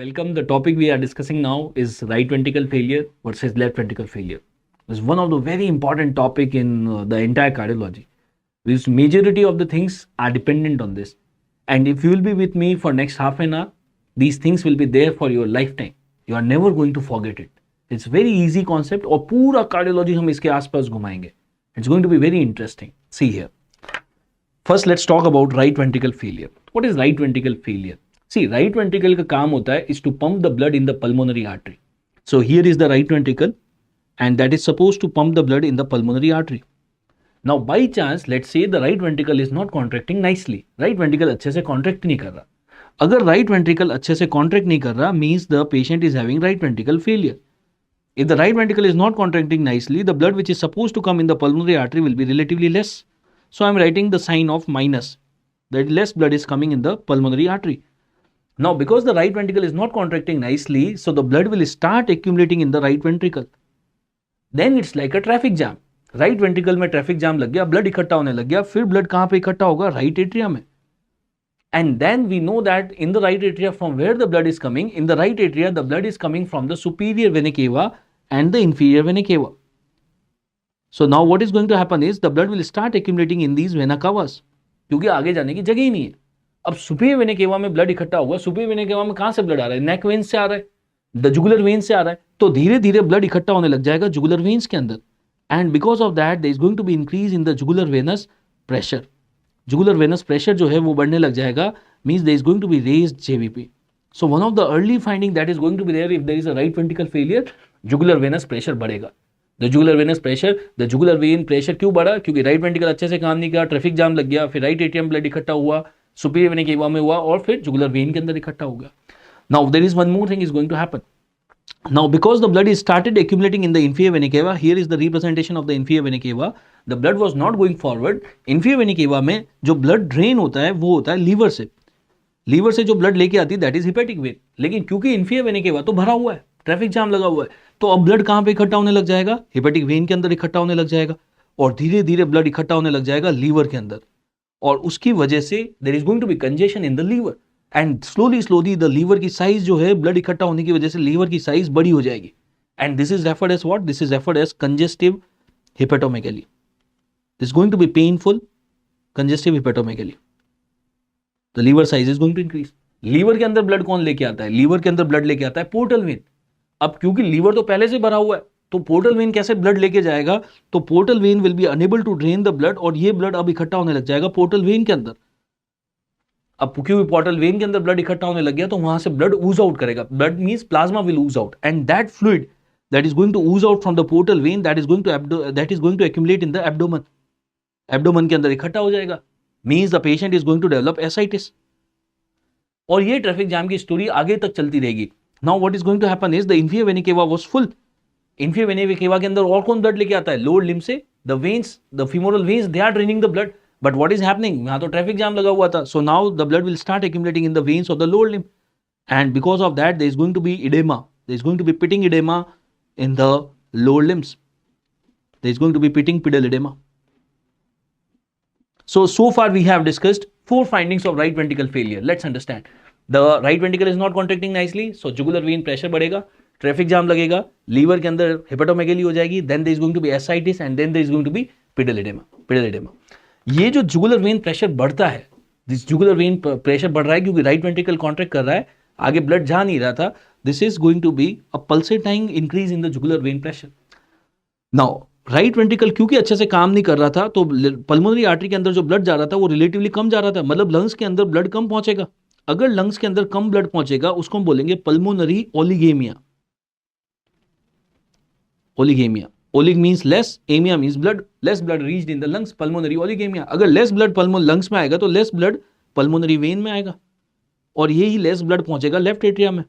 Welcome. The topic we are discussing now is right ventricle failure versus left ventricle failure. It's one of the very important topic in the entire cardiology. This majority of the things are dependent on this. And if you will be with me for next half an hour, these things will be there for your lifetime. You are never going to forget it. It's very easy concept और पूरा cardiology हम इसके आसपास घुमाएंगे. It's going to be very interesting. See here. First, let's talk about right ventricle failure. What is right ventricle failure? See, right ventricle का काम होता है is to pump the blood in the pulmonary artery. So here is the right ventricle and that is supposed to pump the blood in the pulmonary artery. Now by chance, let's say the right ventricle is not contracting nicely. Right ventricle अच्छे से contract नहीं कर रहा. अगर right ventricle अच्छे से contract नहीं कर रहा means the patient is having right ventricle failure. If the right ventricle is not contracting nicely, the blood which is supposed to come in the pulmonary artery will be relatively less. So I am writing the sign of minus. That less blood is coming in the pulmonary artery. Now, because the right ventricle is not contracting nicely, so the blood will start accumulating in the right ventricle. Then it's like a traffic jam. Right ventricle में traffic jam लग गया, blood इकट्ठा होने लग गया, फिर blood कहाँ पे इकट्ठा होगा? Right atria में. And then we know that in the right atria from where the blood is coming, in the right atria the blood is coming from the superior vena cava and the inferior vena cava. So now what is going to happen is the blood will start accumulating in these vena cavas. क्योंकि आगे जाने की जगह ही नहीं है. अब superior vena cava में blood इकट्ठा हुआ, सुपीरियर वेना केवा में कहां से ब्लड आ रहा है? नेक वेन से आ रहा है, द जुगुलर वेन से आ रहा है. तो धीरे धीरे ब्लड इकट्ठा होने लग जाएगा जुगुलर वेन्स के अंदर. And because of that there is going to be increase in the jugular venous pressure. Jugular venous pressure जो है वो बढ़ने लग जाएगा, means there is going to be raised JVP. So one of the early finding that is going to be there if there is a right ventricle failure, jugular venous pressure बढ़ेगा. The jugular venous pressure, the jugular vein pressure क्यों बढ़ा? क्योंकि right ventricle अच्छे से काम नहीं किया, traffic jam लग गया, फिर राइट एट्रियम ब्लड इकट्ठा हुआ, सुपीरियर वेना केवा में हुआ और फिर जुगुलर वेन के अंदर इकट्ठा हो गया. Now there is one more thing is going to happen. Now because the blood is started accumulating in the inferior vena cava, here is the representation of the inferior vena cava. The blood was not going forward. Inferior vena cava में जो blood drain होता है वो होता है liver से. Liver से जो ब्लड लेके आती है दैट इज हिपेटिक वेन. लेकिन क्योंकि inferior vena cava तो भरा हुआ है, ट्रैफिक जाम लगा हुआ है, तो अब ब्लड कहाँ पे इकट्ठा होने लग जाएगा? हिपेटिक वेन के अंदर इकट्ठा होने लग जाएगा और धीरे धीरे ब्लड इकट्ठा होने लग जाएगा लीवर के अंदर. और उसकी वजह से there is going to be congestion in the liver and slowly the liver की साइज जो है ब्लड इकट्ठा होने की वजह से लीवर की साइज बड़ी हो जाएगी. And this is referred as what? This is referred as congestive hepatomegaly. This going to be painful congestive hepatomegaly. The liver size is going to increase. Liver के अंदर ब्लड कौन लेके आता है? लीवर के अंदर ब्लड लेके आता है पोर्टल वेन. अब क्योंकि लीवर तो पहले से भरा हुआ है तो पोर्टल वेन कैसे ब्लड लेके जाएगा? तो portal vein will be unable to drain the blood और ये ब्लड अब इकट्ठा होने लग जाएगा पोर्टल वेन के अंदर. अब क्योंकि पोर्टल वेन के अंदर ब्लड इकट्ठा होने लग गया तो वहां से ब्लड ऊज आउट करेगा. Blood means plasma will Uz out and that fluid that is going to ooze out from the portal vein that is going to accumulate in the abdomen. Abdomen के अंदर इकट्ठा हो जाएगा, means the patient is going to develop ascites. और ये traffic jam की story आगे तक चलती रहेगी. Now what is going to happen is the inferior vena cava was full. Inferior vena cava के अंदर और कौन ब्लड लेके आता है? लोअर लिम्ब से. The veins, the femoral veins, they are draining the blood. But what is happening? यहां तो ट्रैफिक जाम लगा हुआ था. So now the blood will start accumulating in the veins of the lower limb and because of that there is going to be oedema. There is going to be pitting oedema in the lower limbs. There is going to be pitting pedal edema. So far we have discussed 4 findings of right ventricle failure. Let's understand. The right ventricle is not contracting nicely, so jugular vein pressure बढ़ेगा, traffic jam लगेगा, liver के अंदर hepatomegaly हो जाएगी, then there is going to be ascites and then there is going to be pedal edema. ये जो jugular vein pressure बढ़ता है, दिस जुगुलर वेन प्रेशर बढ़ रहा है क्योंकि राइट वेंट्रिकल कॉन्ट्रैक्ट कर रहा है, आगे ब्लड जा नहीं रहा था. This is going to be a pulsatile increase in the jugular vein pressure. Now, right ventricle क्योंकि अच्छे से काम नहीं कर रहा था तो पल्मोनरी आर्टरी के अंदर जो ब्लड जा रहा था वो रिलेटिवली कम जा रहा था. मतलब लंग्स के अंदर ब्लड कम पहुंचेगा. अगर लंग्स के अंदर कम ब्लड पहुंचेगा उसको हम बोलेंगे pulmonary oligaemia. Oligaemia, olig means less, aemia means blood, less blood reached in the lungs, pulmonary oligaemia. अगर लेस ब्लड लंग्स में आएगा तो लेस ब्लड पल्मोनरी वेन में आएगा और यही लेस ब्लड पहुंचेगा लेफ्ट एट्रिया में.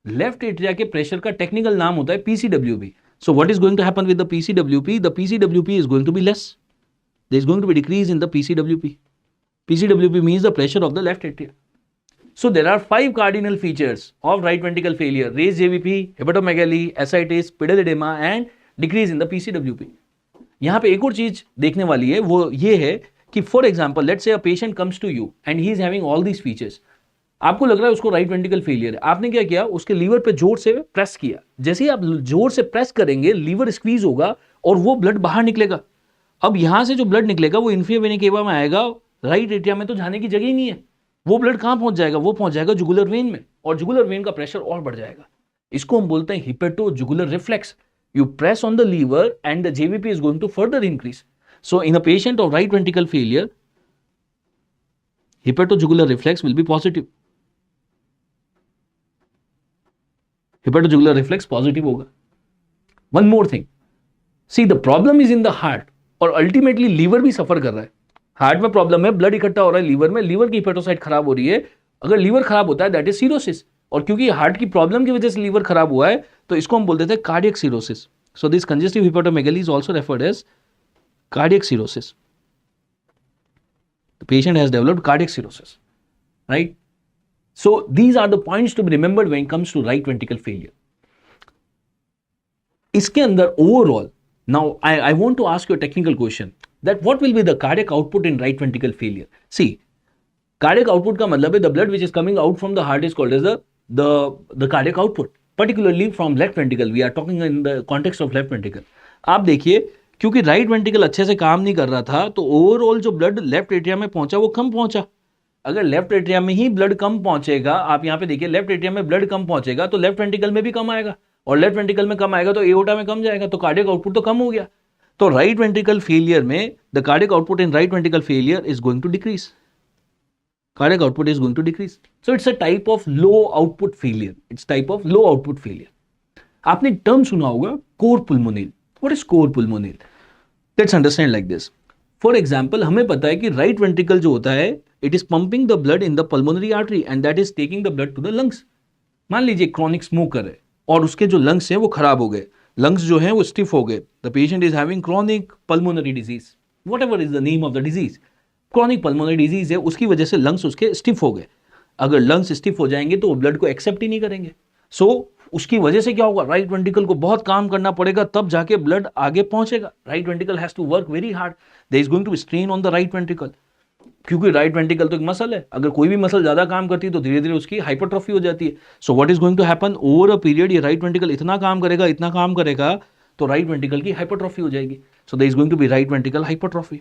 लेफ्ट एट्रिया के प्रेशर का टेक्निकल नाम होता है PCWP. So what is going to happen with the PCWP? The PCWP is going to be less. There is going to be decrease in the PCWP. PCWP means the pressure of the left atria. So there are 5 cardinal features of right ventricle failure: raise JVP, hepatomegaly, ascites, pedal oedema and decrease in the PCWP. यहां पे एक और चीज देखने वाली है, वो ये है कि for example let's say a patient comes to you and he is having all these features. आपको लग रहा है उसको राइट वेंट्रिकल फेलियर है, आपने क्या किया, उसके लीवर पे जोर से प्रेस किया, जैसे ही आप जोर से प्रेस करेंगे लीवर स्क्वीज होगा और वो ब्लड बाहर निकलेगा। अब यहां से जो ब्लड निकलेगा वो इन्फीरियर वेना केवा में आएगा, राइट एट्रिया में तो जाने की जगह ही नहीं है, वो ब्लड कहां पहुंच जाएगा, वो पहुंच जाएगा जुगुलर वेन में, और जुगुलर वेन का प्रेशर और बढ़ जाएगा। इसको हम बोलते हैं hepato jugular reflex. You press on the liver and the JVP is going to further increase. So in a patient of right ventricle failure, hepatojugular reflex will be positive. Hepatojugular reflex positive होगा। One more thing, see the problem is in the heart और ultimately liver भी सफर कर रहा है। Heart में problem है, blood इकट्ठा हो रहा है लीवर में, लीवर की हिपेटोसाइट खराब हो रही है। अगर लीवर खराब होता है दैट इज सीरोसिस, और क्योंकि हार्ट की प्रॉब्लम की वजह से लीवर खराब हुआ है तो इसको हम बोल देते हैं cardiac cirrhosis. So this congestive hepatomegaly is also referred as cardiac cirrhosis. The patient has developed cardiac cirrhosis, right? So these are the points to be remembered when it comes to right ventricle failure. इसके अंदर overall, now I want to ask you a technical question that what will be the cardiac output in right ventricle failure? See, cardiac output का मतलब है the blood which is coming out from the heart is called as the cardiac output, particularly from left ventricle. We are talking in the context of left ventricle. आप देखिए, क्योंकि right ventricle अच्छे से काम नहीं कर रहा था तो ओवरऑल जो ब्लड लेफ्ट एट्रिया में पहुंचा वो कम पहुंचा। अगर लेफ्ट एट्रिया में ही ब्लड कम पहुंचेगा, आप यहां पे देखिए लेफ्ट एट्रिया में ब्लड कम पहुंचेगा तो लेफ्ट वेंट्रिकल में भी कम आएगा, और लेफ्ट वेंट्रिकल में कम आएगा तो एओर्टा में कम जाएगा, तो कार्डियक आउटपुट तो कम हो गया। तो राइट वेंट्रिकल फेलियर में the cardiac output in right ventricle failure is going to decrease. Cardiac output is going to decrease. So it's a type of low output failure. It's type of low output failure. आपने term सुना होगा cor pulmonale. What is cor pulmonale? Let's understand like this. For example, हमें पता है कि right ventricle जो होता है it is pumping the blood in the pulmonary artery and that is taking the blood to the lungs. मान लीजिए chronic smoker है और उसके जो लंग्स हैं वो खराब हो गए, लंग्स जो हैं वो स्टिफ हो गए। The patient is having chronic pulmonary disease, what ever is the name of the disease, chronic pulmonary disease है, उसकी वजह से लंग्स उसके स्टिफ हो गए। अगर लंग्स स्टिफ हो जाएंगे तो वो ब्लड को एक्सेप्ट ही नहीं करेंगे। सो उसकी वजह से क्या होगा, राइट वेंट्रिकल को बहुत काम करना पड़ेगा तब जाके ब्लड आगे पहुंचेगा। Right ventricle has to work very hard, there is going to be strain on the right ventricle, क्योंकि राइट वेंट्रिकल तो एक मसल है, अगर कोई भी मसल ज्यादा काम करती है तो धीरे धीरे उसकी हाइपरट्रॉफी हो जाती है। So what is going to happen over a period, ये राइट वेंट्रिकल इतना काम करेगा तो राइट वेंट्रिकल की हाइपरट्रॉफी हो जाएगी। So there is going to be right ventricle hypertrophy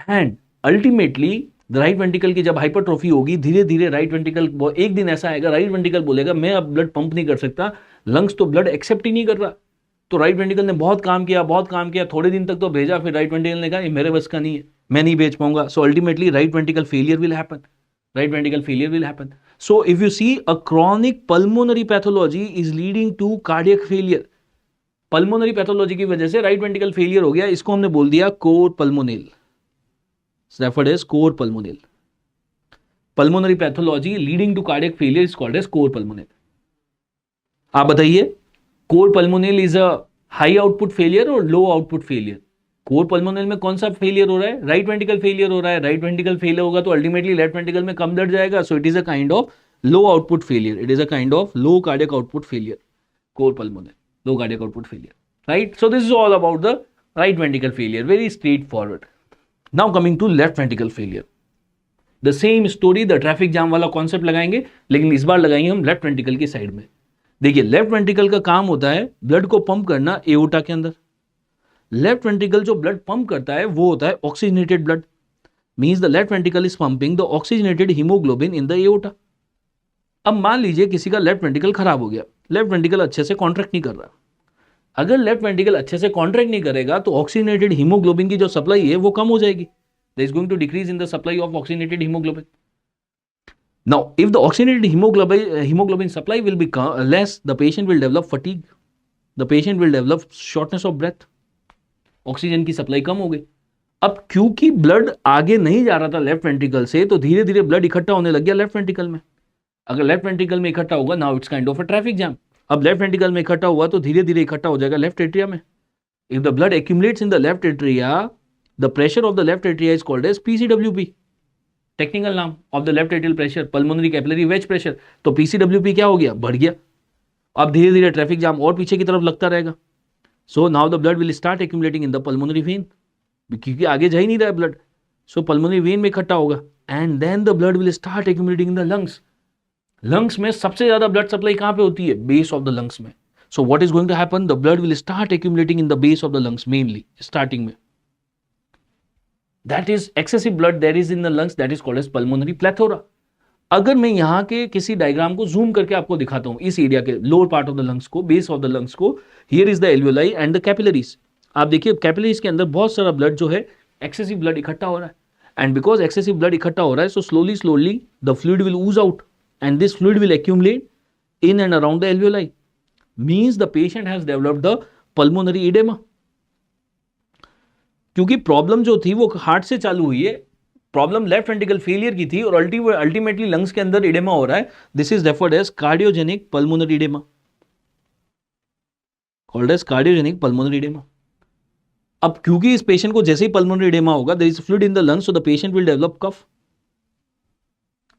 and ultimately the right ventricle की जब हाइपरट्रॉफी होगी धीरे धीरे राइट वेंट्रिकल, एक दिन ऐसा आएगा राइट वेंट्रिकल बोलेगा मैं अब ब्लड पंप नहीं कर सकता, लंग्स तो ब्लड एक्सेप्ट ही नहीं कर रहा। तो राइट वेंट्रिकल ने बहुत काम किया, थोड़े दिन तक तो भेजा, फिर राइट वेंट्रिकल ने कहा ये मेरे बस का नहीं है, मैं नहीं भेज पाऊंगा। So ultimately right ventricle failure will happen. So if you see a chronic pulmonary pathology is leading to cardiac failure, pulmonary pathology की वजह से राइट वेंट्रिकल फेलियर हो गया, इसको हमने बोल दिया core पल्मोनिल, referred as core pulmonale. Pulmonary pathology leading to cardiac failure is called as core pulmonale. आप बताइए core pulmonale is a high output failure और low output failure? core pulmonale में कौन सा failure हो रहा है? right ventricle failure हो रहा है। right ventricle failure होगा तो ultimately left ventricle में कम ब्लड जाएगा, so it is a kind of low output failure. It is a kind of low cardiac output failure. core pulmonale, low cardiac output failure, right? So this is all about the right ventricle failure, very straightforward. Now coming to left ventricle failure, the same story, the traffic jam वाला concept लगाएंगे, लेकिन इस बार लगाएंगे हम left ventricle की side में। देखिए left ventricle का काम होता है ब्लड को पंप करना एओर्टा के अंदर। लेफ्ट वेंट्रिकल जो ब्लड पंप करता है वो होता है oxygenated blood, means the left ventricle is pumping the oxygenated haemoglobin in the aorta. अब मान लीजिए किसी का लेफ्ट वेंट्रिकल खराब हो गया, लेफ्ट वेंट्रिकल अच्छे से कॉन्ट्रैक्ट नहीं कर रहा। अगर लेफ्ट वेंट्रिकल अच्छे से कॉन्ट्रैक्ट नहीं करेगा तो ऑक्सीजनेटेड हीमोग्लोबिन की जो सप्लाई है वो कम हो जाएगी, there is going to decrease in the supply of oxygenated haemoglobin. Now if the oxygenated haemoglobin supply will be less, the patient will develop fatigue, the patient will develop shortness of breath, oxygen की supply कम हो गई। अब क्योंकि blood आगे नहीं जा रहा था लेफ्ट वेंट्रिकल से तो धीरे धीरे ब्लड इकट्ठा होने लग गया लेफ्ट वेंट्रिकल में। अगर लेफ्ट वेंट्रिकल में इकट्ठा होगा, now it's kind of a traffic jam. अब लेफ्ट वेंट्रिकल में इकट्ठा हुआ तो धीरे धीरे इकट्ठा हो जाएगा लेफ्ट एट्रिया में। If the blood accumulates in the left atria, the pressure of the left atria is called as PCWP, technical नाम of the left atrial pressure, pulmonary capillary wedge pressure. तो पीसीडब्ल्यूपी क्या हो गया, बढ़ गया। अब धीरे धीरे ट्रैफिक जाम और पीछे की तरफ लगता रहेगा। सो now the blood will start accumulating in the pulmonary vein, क्योंकि आगे जा ही नहीं रहा है ब्लड, सो पल्मोनरी वेन में इकट्ठा होगा। and then the blood will start accumulating in the lungs. Lungs में सबसे ज्यादा blood supply कहाँ पे होती है? Base of the lungs में. So what is going to happen? The blood will start accumulating in the base of the lungs mainly, starting में. That is excessive blood that is in the lungs, that is called as pulmonary plethora. अगर मैं यहाँ के किसी diagram को zoom करके आपको दिखाता हूँ, इस एरिया के lower part of the lungs को, बेस ऑफ द लंग्स को, here is the alveoli and the capillaries. आप देखिए कैपिलरीज के अंदर बहुत सारा ब्लड जो है, एक्सेसिव ब्लड इकट्ठा हो रहा है, एंड बिकॉज एक्सेसिव ब्लड इकट्ठा हो रहा है, so slowly the fluid will ooze out and this fluid will accumulate in and around the alveoli. Means the patient has developed the pulmonary oedema. क्योंकि problem जो थी वो हार्ट से चालू हुई है, प्रॉब्लम लेफ्ट वेंट्रिकल फेलियर की थी और अल्टीमेटली लंग्स के अंदर इडेमा हो रहा है. This is referred as cardiogenic pulmonary oedema, called as cardiogenic pulmonary oedema. अब क्योंकि इस पेशेंट को जैसे ही पल्मोनरी इडेमा होगा, there is fluid in the lungs, so the patient will develop cough.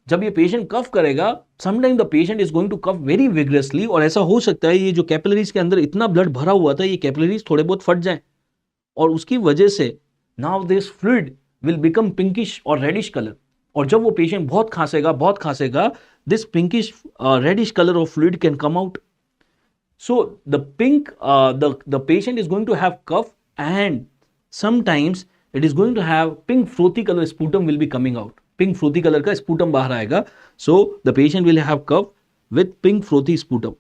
जब ये पेशेंट कफ करेगा, sometime the patient is going to cough very vigorously, और ऐसा हो सकता है ये जो कैपिलरीज के अंदर इतना ब्लड भरा हुआ था, ये कैपिलरीज थोड़े बहुत फट जाए, और उसकी वजह से now this fluid will become pinkish or reddish color. और जब वो पेशेंट बहुत खांसेगा, this pinkish reddish color of fluid can come out. So the pink, the patient is going to have cough, and sometimes it is going to have pink frothy color sputum will be coming out. Pink frothy color का sputum बाहर आएगा. So the patient will have cough with pink frothy sputum.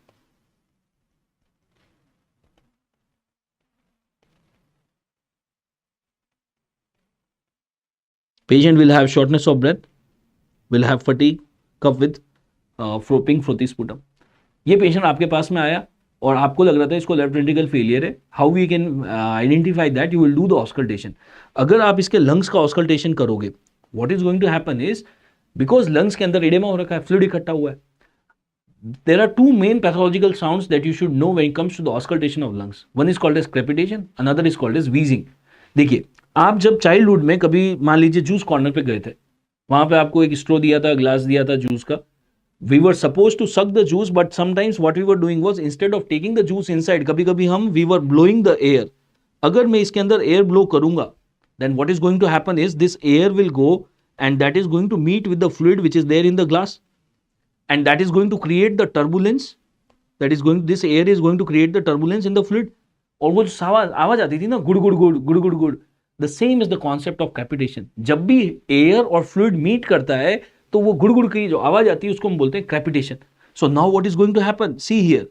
Patient will have shortness of breath, will have fatigue, cough with pink frothy sputum. ये patient आपके पास में आया और आपको लग रहा था इसको लेफ्ट वेंट्रिकल फेलियर है. How we can identify that? You will do the auscultation. अगर आप इसके लंग्स का ऑस्कल्टेशन करोगे, what is going to happen is, because lungs के अंदर इडेमा हो रखा है, फ्लूइड इकट्ठा हुआ है, there are two main pathological sounds that you should know when it comes to the auscultation of lungs. One is called as crepitation, another is called as wheezing. देखिए, आप जब चाइल्डहुड में कभी मान लीजिए जूस कॉर्नर पे गए थे, वहां पे आपको एक स्ट्रो दिया था, ग्लास दिया था जूस का, we were suppose to suck the juice, but sometimes what we were doing was, instead of taking the juice inside, कभी कभी हम we were blowing the air. अगर मैं इसके अंदर एयर ब्लो करूंगा, then what is going to happen is this air will go and that is going to meet with the fluid which is there in the glass, and that is going to create the turbulence, that is going, this air is going to create the turbulence in the fluid. और वो जो आवाज आती थी ना, गुड़ गुड़ गुड़ गुड़ गुड़ गुड़, the same is the concept of crepitation. जब भी एयर और फ्लूइड मीट करता है तो वो गुड़गुड़ की जो आवाज आती है उसको हम बोलते हैं crepitation. So now what is going to happen, see here,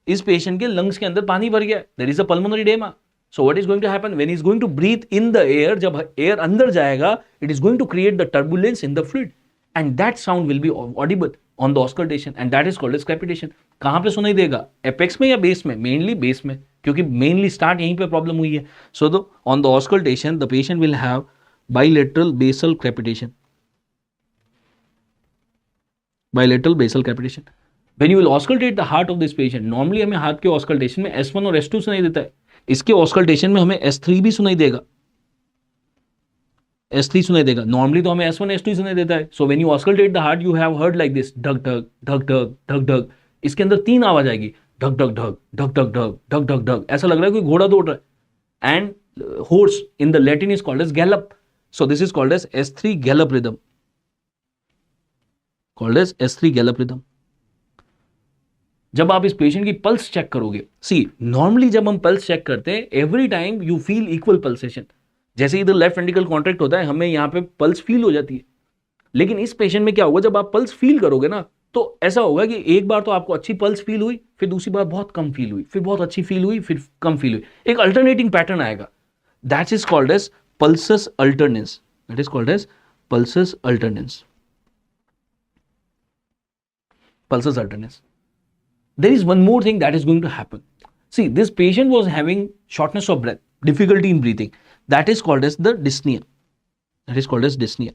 इस पेशेंट के लंग्स के अंदर पानी भर गया, there is a pulmonary oedema. So what is going to happen, when is going to breathe in the air, जब air अंदर जाएगा, it is going to create the turbulence in the fluid, and that sound will be audible on the auscultation, and that is called as crepitation. कहां पे सुनाई देगा, apex में या base में? मेनली बेस में, क्योंकि मेनली स्टार्ट यहीं पे प्रॉब्लम हुई है. So the on the auscultation the patient will have bilateral basal crepitation. Bilateral basal crepitation. When you will auscultate the heart of this patient, normally हमें heart के auscultation में S1 और S2 सुनाई देता है, इसके ऑस्कल्टेशन में हमें S3 भी सुनाई देगा, S3 सुनाई देगा. नॉर्मली तो हमें S1 S2 सुनाई देता है. So when you auscultate the heart, you have heard like this, ढक ढक ढक ढक ढक ढक. इसके अंदर तीन आवाज आएगी, ढक ढक ढक ढक ढक ढक ढक ढक ढक. ऐसा लग रहा है कोई घोड़ा दौड़ रहा है. And horse in the Latin is called as gallop. So this is called as S3 gallop rhythm. Called as S3 gallop rhythm. जब आप इस पेशेंट की पल्स चेक करोगे, सी नॉर्मली जब हम पल्स चेक करते हैं, every time you feel equal pulsation. जैसे इधर लेफ्ट वेंट्रिकल कॉन्ट्रैक्ट होता है, हमें यहाँ पे पल्स फील हो जाती है. लेकिन इस पेशेंट में क्या होगा, जब आप पल्स फील करोगे ना, तो ऐसा होगा कि एक बार तो आपको अच्छी पल्स फील हुई, फिर दूसरी बार बहुत कम फील हुई, फिर बहुत अच्छी फील हुई, फिर कम फील हुई. एक अल्टरनेटिंग पैटर्न आएगा. That is called as pulsus alternance. That is called as pulsus alternance. Pulsus alternance. There is one more thing that is going to happen. See, this patient was having shortness of breath, difficulty in breathing. That is called as the dyspnea. That is called as dyspnea.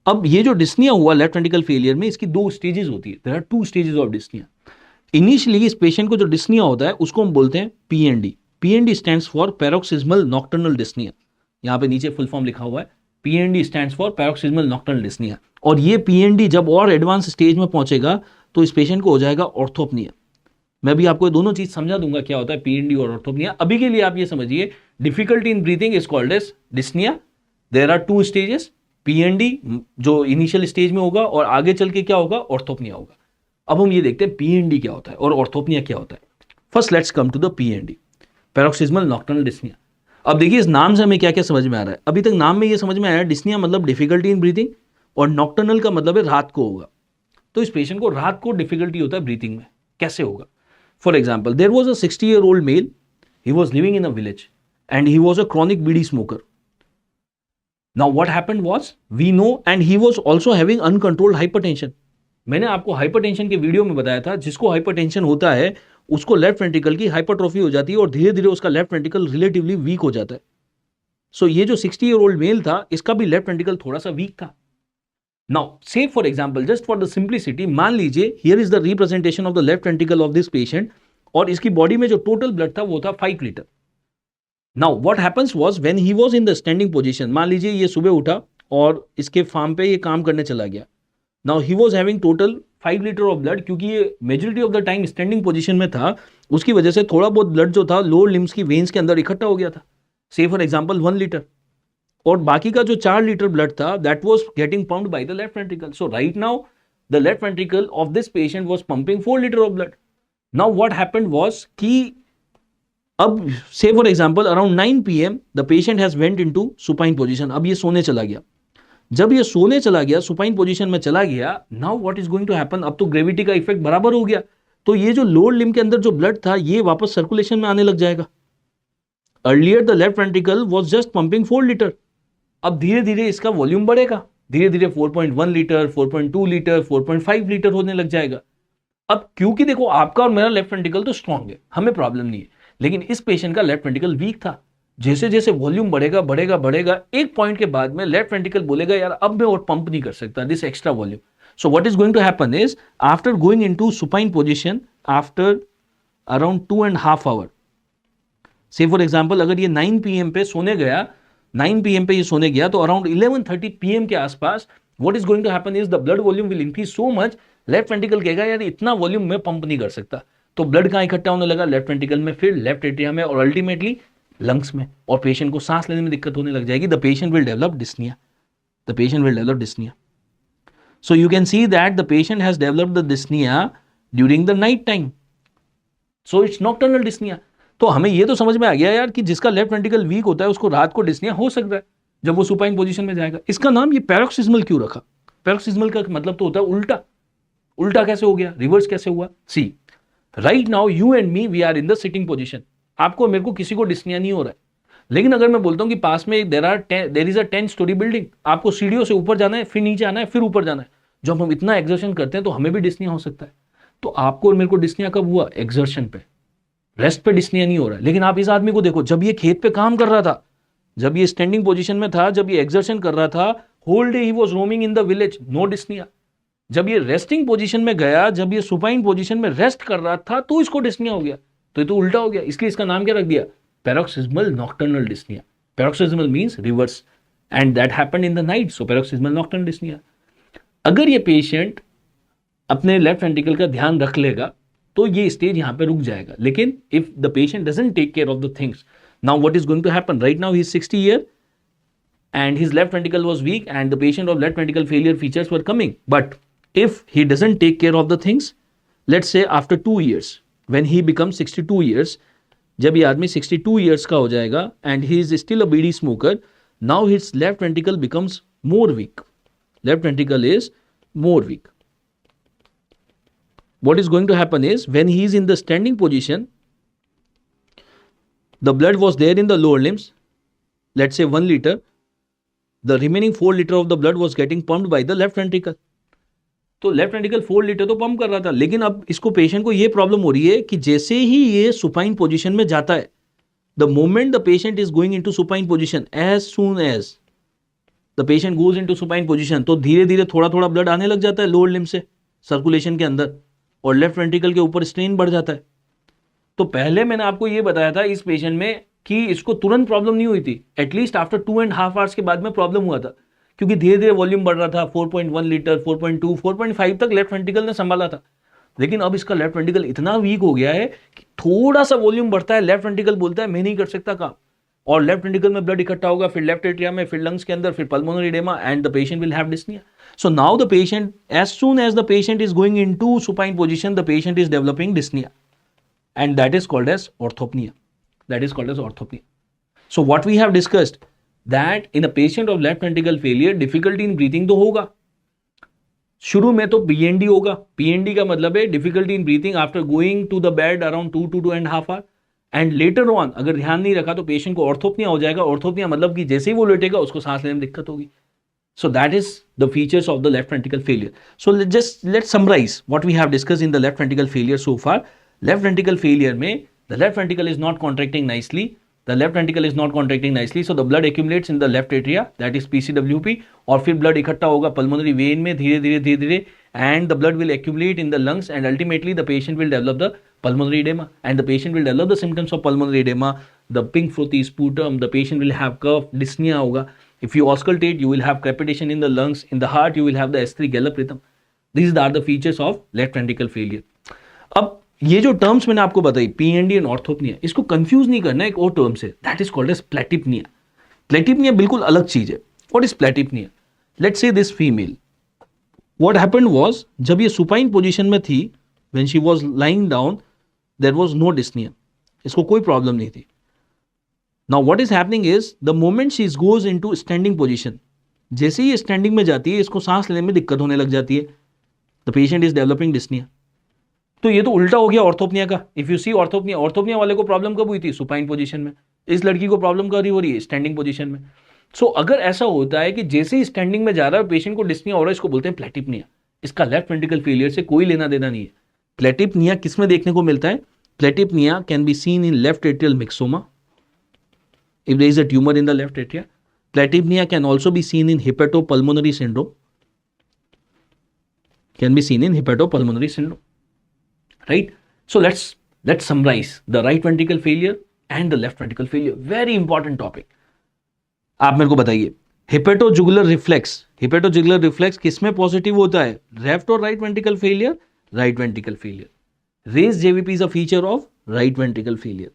अब ये जो dyspnea हुआ left ventricle failure में, इसकी दो stages होती है. There are two stages of dyspnea. Initially इस पेशेंट को जो dyspnea होता है उसको हम बोलते हैं PND. PND stands for paroxysmal nocturnal dyspnea. यहाँ पे नीचे फुल फॉर्म लिखा हुआ है, PND stands for paroxysmal nocturnal dyspnoea. और ये PND जब और एडवांस स्टेज में पहुंचेगा तो इस पेशेंट को हो जाएगा ऑर्थोपनिया. मैं भी आपको दोनों चीज समझा दूंगा क्या होता है PND और ऑर्थोपनिया. अभी के लिए आप ये समझिए, difficulty in breathing is called as dyspnoea. There are two stages, PND जो इनिशियल स्टेज में होगा और आगे चल के क्या होगा, ऑर्थोपनिया होगा। अब हम ये देखते हैं पीएनडी क्या होता है और ऑर्थोपनिया क्या होता है। First let's come to the PND, paroxysmal nocturnal dyspnoea. अब देखिए इस नाम से हमें क्या क्या समझ में आ रहा है। अभी तक नाम में ये समझ में आया डिस्निया मतलब डिफिकल्टी इन ब्रीथिंग, और नॉक्टर्नल का मतलब है रात को होगा। तो इस पेशेंट को रात को डिफिकल्टी होता है ब्रीथिंग में, कैसे होगा? For example, there was a 60-year-old male, he was living in a village and he was a chronic bidi smoker. Now what happened was, we know, and he was also having uncontrolled hypertension. मैंने आपको hypertension के video में बताया था, जिसको hypertension होता है उसको लेफ्ट वेंट्रिकल की हाइपरट्रॉफी हो जाती है और धीरे धीरे उसका लेफ्ट वेंट्रिकल रिलेटिवली वीक हो जाता है. सो ये जो 60-year-old मेल था, इसका भी लेफ्ट वेंट्रिकल थोड़ा सा वीक था. नाउ से for example, just for the simplicity, मान लीजिए here is the representation of the left ventricle of this patient, और इसकी बॉडी में जो टोटल ब्लड था वो था 5 litre. Now what happens was, when he was in the standing position, मान लीजिए ये सुबह उठा और इसके फार्म पे ये काम करने चला गया. Now he was having total 5 litre of blood. क्योंकि ये majority of the time standing position में था, उसकी वजह से थोड़ा बहुत ब्लड जो था लोअर लिम्स की वेन्स के अंदर इकट्ठा हो गया था, से फॉर एग्जांपल 1 लीटर, और बाकी का जो 4 लीटर ब्लड था that was getting pumped by the left ventricle. So right now the left ventricle of this patient was pumping 4 litre of blood. Now what happened was कि अब से for example around 9 PM the patient has went into supine position. अब ये सोने चला गया. जब ये सोने चला गया, सुपाइन पोजीशन में चला गया, now what is going to happen, अब तो ग्रेविटी का इफेक्ट बराबर हो गया, तो ये जो लोअर लिम्ब के अंदर जो ब्लड था ये वापस सर्कुलेशन में आने लग जाएगा. Earlier the left ventricle was just pumping 4 litre. अब धीरे धीरे इसका वॉल्यूम बढ़ेगा, धीरे धीरे 4.1 लीटर, 4.2 लीटर, 4.5 लीटर होने लग जाएगा. अब क्योंकि देखो आपका और मेरा लेफ्ट वेंट्रिकल तो स्ट्रांग है, हमें प्रॉब्लम नहीं है, लेकिन इस पेशेंट का लेफ्ट वेंट्रिकल वीक था. जैसे जैसे वॉल्यूम बढ़ेगा बढ़ेगा बढ़ेगा, एक पॉइंट के बाद में लेफ्ट वेंट्रिकल बोलेगा यार अब मैं और पंप नहीं कर सकता this extra volume. So what is going to happen is, after going into supine position after around 2.5 hour, say for example अगर ये 9 PM पे सोने गया, 9 PM पे ये सोने गया, तो अराउंड 11:30 PM के आसपास what is going to happen is the blood volume will increase so much, left ventricle कहेगा यार इतना वॉल्यूम मैं पंप नहीं कर सकता. तो ब्लड कहाँ इकट्ठा होने लगा, लेफ्ट वेंट्रिकल में, फिर लेफ्ट एट्रियम में, और अल्टीमेटली लंग्स में, और पेशेंट को सांस लेने में दिक्कत होने लग जाएगी. The patient will develop dyspnoea. The patient will develop dyspnoea. So you can see that the patient has developed the dyspnoea during the night time. So it's nocturnal dyspnoea. तो हमें ये तो समझ में आ गया यार कि जिसका लेफ्ट वेंट्रिकल वीक होता है उसको रात को डिस्निया हो सकता है जब वो सुपाइन पोजीशन में जाएगा. इसका नाम ये पैरोक्सिस्मल क्यों रखा? पैरोक्सिस्मल का मतलब तो होता है उल्टा. उल्टा कैसे हो गया, रिवर्स कैसे हुआ? See, right now you and me we are in the sitting position. आपको मेरे को किसी को डिस्निया नहीं हो रहा है, लेकिन अगर मैं बोलता हूं कि पास में there is a 10 storey building, आपको सीढ़ियों से ऊपर जाना है, फिर नीचे आना है, फिर ऊपर जाना है, जब हम इतना एक्सर्शन करते हैं तो हमें भी डिस्निया हो सकता है. तो आपको और मेरे को डिस्निया कब हुआ? एक्सर्शन पे. रेस्ट पे डिस्निया नहीं हो रहा है. लेकिन आप इस आदमी को देखो, जब ये खेत पे काम कर रहा था, जब ये स्टैंडिंग पोजीशन में था, जब ये एक्सर्शन कर रहा था, whole day he was roaming in the village, no dyspnoea. जब ये रेस्टिंग पोजीशन में गया, जब ये सुपाइन पोजीशन में रेस्ट कर रहा था, तो इसको डिस्निया हो गया. तो ये तो उल्टा हो गया, इसलिए इसका नाम क्या रख दिया? Paroxysmal nocturnal dyspnoea. Paroxysmal means reverse, and that happened in the night, so paroxysmal nocturnal dyspnoea. अगर ये पेशेंट अपने लेफ्ट वेंट्रिकल का ध्यान रख लेगा तो ये स्टेज यहां पे रुक जाएगा. लेकिन if the patient doesn't take care of the things, now what is going to happen? Right now he is 60 year and his left ventricle was weak and the patient of left ventricle failure features were coming. But if he doesn't take care of the things, let's say after 2 years, when he becomes 62 years, जब ये आदमी 62 years का हो जाएगा and he is still a bidi smoker, now his left ventricle becomes more weak. Left ventricle is more weak. What is going to happen is, when he is in the standing position, the blood was there in the lower limbs, let's say 1 liter, the remaining 4 liter of the blood was getting pumped by the left ventricle. तो left ventricle 4 litre तो pump कर रहा था, लेकिन अब इसको patient को ये प्रॉब्लम हो रही है कि जैसे ही ये सुपाइन पोजीशन में जाता है, the moment the patient is going into supine position, as soon as the patient goes into supine position, तो धीरे धीरे थोड़ा थोड़ा ब्लड आने लग जाता है लोअर लिम्ब से सर्कुलेशन के अंदर, और लेफ्ट वेंट्रिकल के ऊपर स्ट्रेन बढ़ जाता है. तो पहले मैंने आपको ये बताया था इस पेशेंट में कि इसको तुरंत प्रॉब्लम नहीं हुई थी, एटलीस्ट आफ्टर 2.5 आवर्स के बाद में प्रॉब्लम हुआ था, क्योंकि धीरे धीरे वॉल्यूम बढ़ रहा था. 4.1 लीटर, 4.2, 4.5 तक लेफ्ट वेंट्रिकल ने संभाला था. लेकिन अब इसका लेफ्ट वेंट्रिकल इतना वीक हो गया है कि थोड़ा सा वॉल्यूम बढ़ता है, लेफ्ट वेंट्रिकल बोलता है मैं नहीं कर सकता काम. और लेफ्ट वेंट्रिकल में ब्लड इकट्ठा होगा, फिर लेफ्ट एट्रिया में, फिर लंग्स के अंदर, फिर pulmonary oedema, and the patient will have dyspnoea. So now the patient, as soon as the patient is going into supine position, the patient is developing dyspnea, and that is called as orthopnea. That is called as orthopnea. So what we have discussed, that in a patient of left ventricle failure, difficulty in breathing तो होगा. शुरू में तो PND होगा. PND का मतलब है difficulty in breathing after going to the bed around 2 to 2.5 hours. And later on अगर ध्यान नहीं रखा तो पेशेंट को ऑर्थोपनिया हो जाएगा. ऑर्थोपनिया मतलब कि जैसे ही वो लेटेगा उसको सांस लेने में दिक्कत होगी. So that is the features of the left ventricle failure. So let's summarize what we have discussed in the left ventricle failure so far. Left ventricle failure में the left ventricle is not contracting nicely. The left ventricle is not contracting nicely, so the blood accumulates in the left atria, that is PCWP, और फिर blood इकट्ठा होगा pulmonary vein में धीरे धीरे, and the blood will accumulate in the lungs, and ultimately the patient will develop the pulmonary edema, and the patient will develop the symptoms of pulmonary edema, the pink frothy sputum, the patient will have cough, dyspnea होगा. If you auscultate, you will have crepitation in the lungs. In the heart, you will have the S3 gallop rhythm. These are the features of left ventricle failure. अब ये जो terms मैंने आपको बताई, PND and orthopnoea, इसको confuse नहीं करना एक और टर्म से, that is called as platypnoea. Platypnoea बिल्कुल अलग चीज है. What is platypnoea? Let's say this female, what happened was, जब ये सुपाइन पोजीशन में थी, when she was lying down, there was no dyspnoea. इसको कोई प्रॉब्लम नहीं थी. Now what is happening is the moment she goes into standing position, जैसे ही standing में जाती है इसको सांस लेने में दिक्कत होने लग जाती है. The patient is developing dyspnea. तो ये तो उल्टा हो गया ऑर्थोपनिया का. इफ यू सी ऑर्थोपनिया वाले को प्रॉब्लम कब हुई थी? सुपाइन पोजीशन में. इस लड़की को प्रॉब्लम कब हो रही है? स्टैंडिंग पोजीशन में. सो अगर ऐसा होता है कि जैसे ही स्टैंडिंग में जा रहा है पेशेंट को डिस्निया हो रहा है, इसको बोलते हैं प्लेटिपनिया. इसका लेफ्ट वेंट्रिकल फेलियर से कोई लेना देना नहीं है. प्लेटिपनिया किस में देखने को मिलता है? Platypnoea can be seen in left atrial myxoma. If there is a tumor in the left atria, platypnea can also be seen in hepatopulmonary syndrome. Can be seen in hepatopulmonary syndrome, right? So let's summarize the right ventricle failure and the left ventricle failure. Very important topic. आप मेरे को बताइए, हेपेटोजुगुलर reflex. हेपेटोजुगुलर reflex किसमें positive होता है? Left और right ventricle failure. Right ventricle failure. Raised JVP is a feature of right ventricle failure.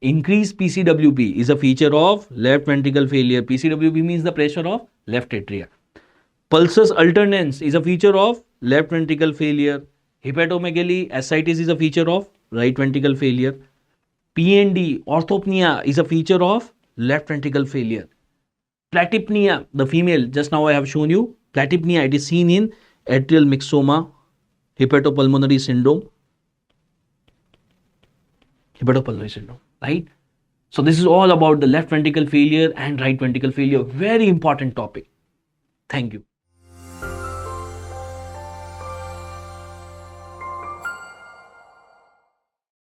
Increased PCWP is a feature of left ventricle failure. PCWP means the pressure of left atria. Pulsus alternans is a feature of left ventricle failure. Hepatomegaly, ascites is a feature of right ventricle failure. PND, orthopnea is a feature of left ventricle failure. Platypnea, the female, just now I have shown you. Platypnea, it is seen in atrial myxoma, hepatopulmonary syndrome. Hepatopulmonary syndrome, right? So this is all about the left ventricle failure and right ventricle failure. Very important topic. Thank you.